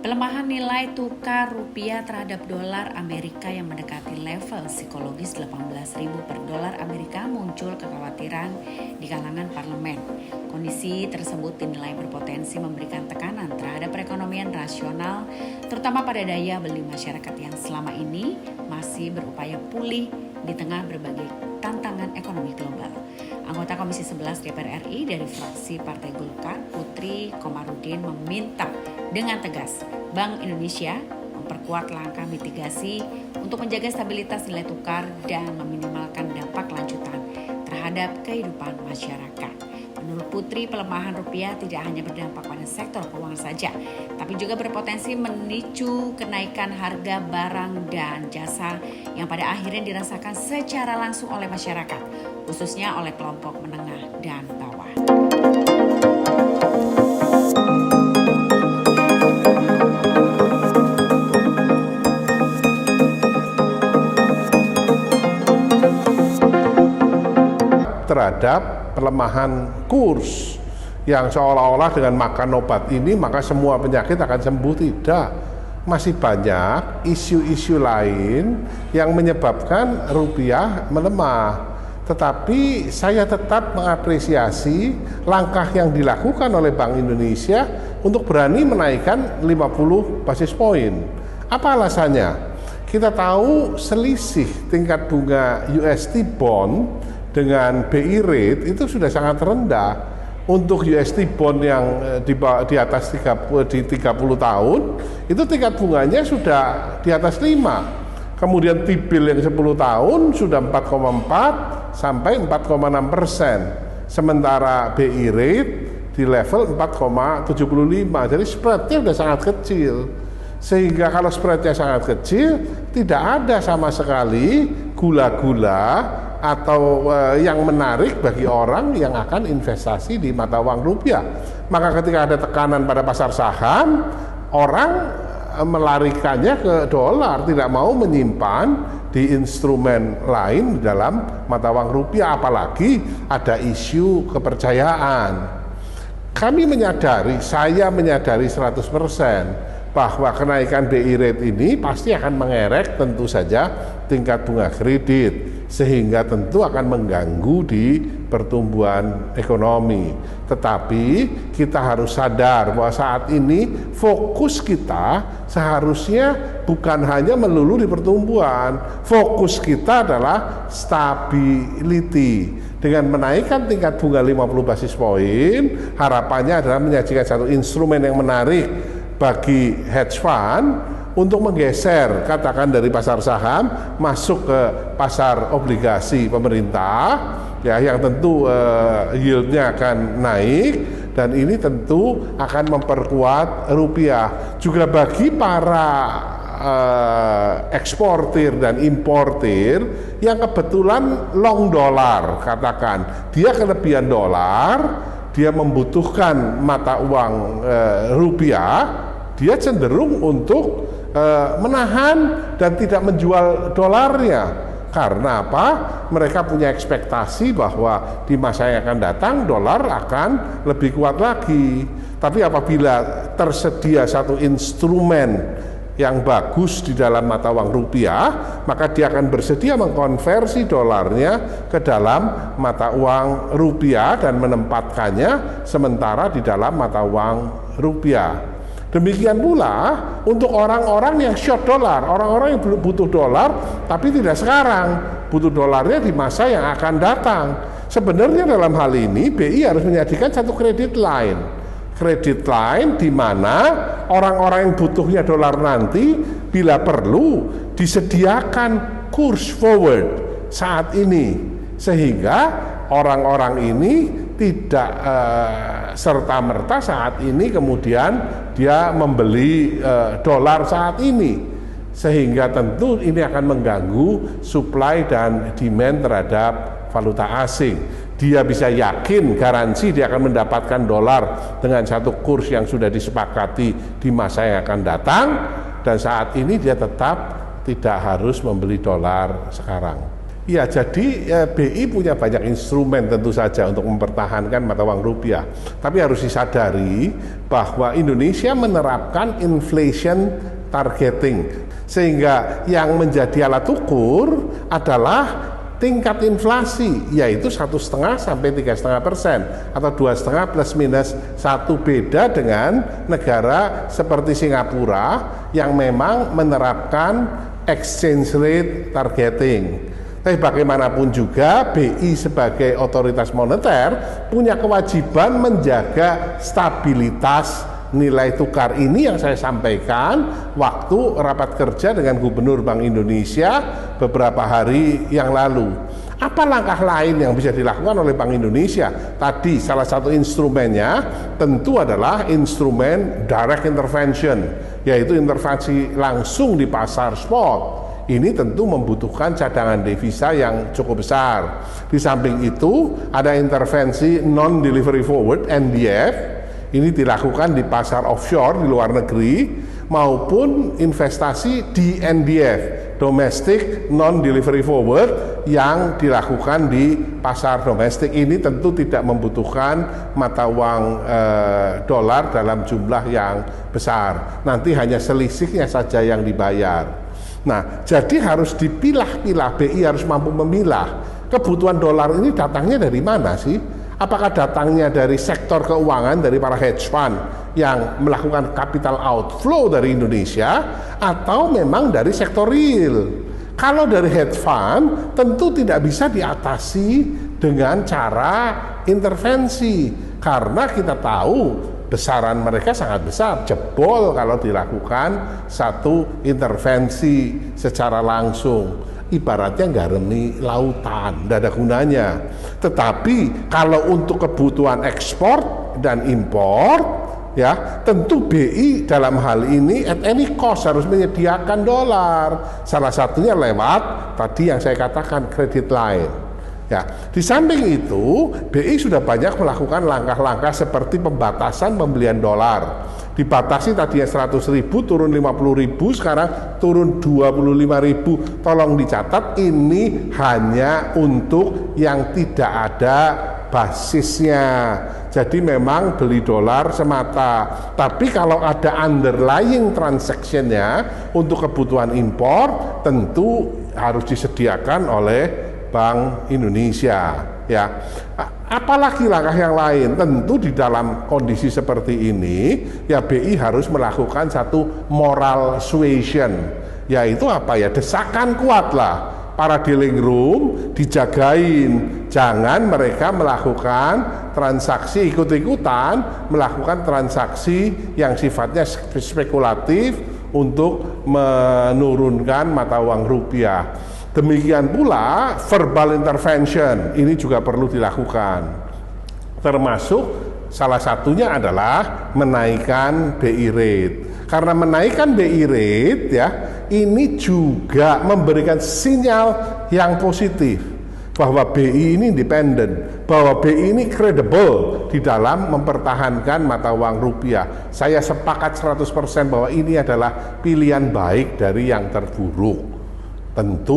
Pelemahan nilai tukar rupiah terhadap dolar Amerika yang mendekati level psikologis 18.000 per dolar Amerika muncul kekhawatiran di kalangan parlemen. Kondisi tersebut dinilai berpotensi memberikan tekanan terhadap perekonomian rasional, terutama pada daya beli masyarakat yang selama ini masih berupaya pulih di tengah berbagai tantangan ekonomi global. Anggota Komisi 11 DPR RI dari fraksi Partai Golkar, Putri Komarudin, meminta dengan tegas Bank Indonesia memperkuat langkah mitigasi untuk menjaga stabilitas nilai tukar dan meminimalkan dampak lanjutan terhadap kehidupan masyarakat. Menurut Putri, pelemahan rupiah tidak hanya berdampak pada sektor keuangan saja, tapi juga berpotensi memicu kenaikan harga barang dan jasa yang pada akhirnya dirasakan secara langsung oleh masyarakat, khususnya oleh kelompok menengah dan bawah. Terhadap pelemahan kurs yang seolah-olah dengan makan obat ini maka semua penyakit akan sembuh. Tidak, masih banyak isu-isu lain yang menyebabkan rupiah melemah. Tetapi saya tetap mengapresiasi langkah yang dilakukan oleh Bank Indonesia untuk berani menaikkan 50 basis poin. Apa alasannya? Kita tahu selisih tingkat bunga USD bond dengan BI rate itu sudah sangat rendah. Untuk USD bond yang di atas 30 tahun itu tingkat bunganya sudah di atas 5. Kemudian T-bill yang 10 tahun sudah 4,4 sampai 4,6%. Sementara BI rate di level 4,75. Jadi spreadnya sudah sangat kecil. Sehingga kalau spreadnya sangat kecil, tidak ada sama sekali gula-gula atau yang menarik bagi orang yang akan investasi di mata uang rupiah. Maka ketika ada tekanan pada pasar saham, orang melarikannya ke dolar, tidak mau menyimpan di instrumen lain dalam mata uang rupiah, apalagi ada isu kepercayaan. Kami menyadari, saya menyadari 100% bahwa kenaikan BI rate ini pasti akan mengerek tentu saja tingkat bunga kredit, sehingga tentu akan mengganggu di pertumbuhan ekonomi. Tetapi kita harus sadar bahwa saat ini fokus kita seharusnya bukan hanya melulu di pertumbuhan. Fokus kita adalah stability. Dengan menaikkan tingkat bunga 50 basis poin, harapannya adalah menyajikan satu instrumen yang menarik bagi hedge fund untuk menggeser katakan dari pasar saham masuk ke pasar obligasi pemerintah ya, yang tentu yieldnya akan naik, dan ini tentu akan memperkuat rupiah. Juga bagi para eksportir dan importir yang kebetulan long dolar, katakan dia kelebihan dolar, dia membutuhkan mata uang rupiah, dia cenderung untuk menahan dan tidak menjual dolarnya. Karena apa? Mereka punya ekspektasi bahwa di masa yang akan datang dolar akan lebih kuat lagi. Tapi apabila tersedia satu instrumen yang bagus di dalam mata uang rupiah, maka dia akan bersedia mengkonversi dolarnya ke dalam mata uang rupiah dan menempatkannya sementara di dalam mata uang rupiah. Demikian pula untuk orang-orang yang short dolar, orang-orang yang butuh dolar tapi tidak sekarang, butuh dolarnya di masa yang akan datang. Sebenarnya dalam hal ini BI harus menjadikan satu kredit line di mana orang-orang yang butuhnya dolar nanti bila perlu disediakan kurs forward saat ini, sehingga orang-orang ini tidak serta-merta saat ini kemudian dia membeli dolar saat ini, sehingga tentu ini akan mengganggu supply dan demand terhadap valuta asing. Dia bisa yakin, garansi dia akan mendapatkan dolar dengan satu kurs yang sudah disepakati di masa yang akan datang, dan saat ini dia tetap tidak harus membeli dolar sekarang. Ya, jadi BI punya banyak instrumen tentu saja untuk mempertahankan mata uang rupiah. Tapi harus disadari bahwa Indonesia menerapkan inflation targeting, sehingga yang menjadi alat ukur adalah tingkat inflasi, yaitu 1,5 sampai 3,5% atau 2,5 plus minus 1, beda dengan negara seperti Singapura yang memang menerapkan exchange rate targeting. Tapi bagaimanapun juga BI sebagai otoritas moneter punya kewajiban menjaga stabilitas nilai tukar. Ini yang saya sampaikan waktu rapat kerja dengan Gubernur Bank Indonesia beberapa hari yang lalu. Apa langkah lain yang bisa dilakukan oleh Bank Indonesia? Tadi salah satu instrumennya tentu adalah instrumen direct intervention, yaitu intervensi langsung di pasar spot. Ini tentu membutuhkan cadangan devisa yang cukup besar. Di samping itu ada intervensi non-delivery forward (NDF). Ini dilakukan di pasar offshore di luar negeri maupun investasi di NDF (domestic non-delivery forward) yang dilakukan di pasar domestik. Ini tentu tidak membutuhkan mata uang dolar dalam jumlah yang besar. Nanti hanya selisihnya saja yang dibayar. Nah, jadi harus dipilah-pilah, BI harus mampu memilah kebutuhan dolar ini datangnya dari mana sih? Apakah datangnya dari sektor keuangan, dari para hedge fund yang melakukan capital outflow dari Indonesia, atau memang dari sektor real? Kalau dari hedge fund tentu tidak bisa diatasi dengan cara intervensi, karena kita tahu besaran mereka sangat besar, jebol kalau dilakukan satu intervensi secara langsung. Ibaratnya gareni lautan, tidak ada gunanya. Tetapi kalau untuk kebutuhan ekspor dan impor, ya tentu BI dalam hal ini at any cost harus menyediakan dolar. Salah satunya lewat tadi yang saya katakan credit line. Ya, di samping itu, BI sudah banyak melakukan langkah-langkah seperti pembatasan pembelian dolar. Dibatasi tadinya 100.000 turun 50.000, sekarang turun 25.000. Tolong dicatat, ini hanya untuk yang tidak ada basisnya. Jadi memang beli dolar semata. Tapi kalau ada underlying transaction-nya untuk kebutuhan impor, tentu harus disediakan oleh Bank Indonesia, ya. Apalagi langkah yang lain? Tentu di dalam kondisi seperti ini, ya BI harus melakukan satu moral suasion, yaitu apa ya? Desakan kuat lah. Para dealing room dijagain, jangan mereka melakukan transaksi ikut-ikutan, melakukan transaksi yang sifatnya spekulatif untuk menurunkan mata uang rupiah. Demikian pula verbal intervention, ini juga perlu dilakukan. Termasuk salah satunya adalah menaikkan BI rate. Karena menaikkan BI rate ya, ini juga memberikan sinyal yang positif bahwa BI ini independen, bahwa BI ini credible di dalam mempertahankan mata uang rupiah. Saya sepakat 100% bahwa ini adalah pilihan baik dari yang terburuk. Tentu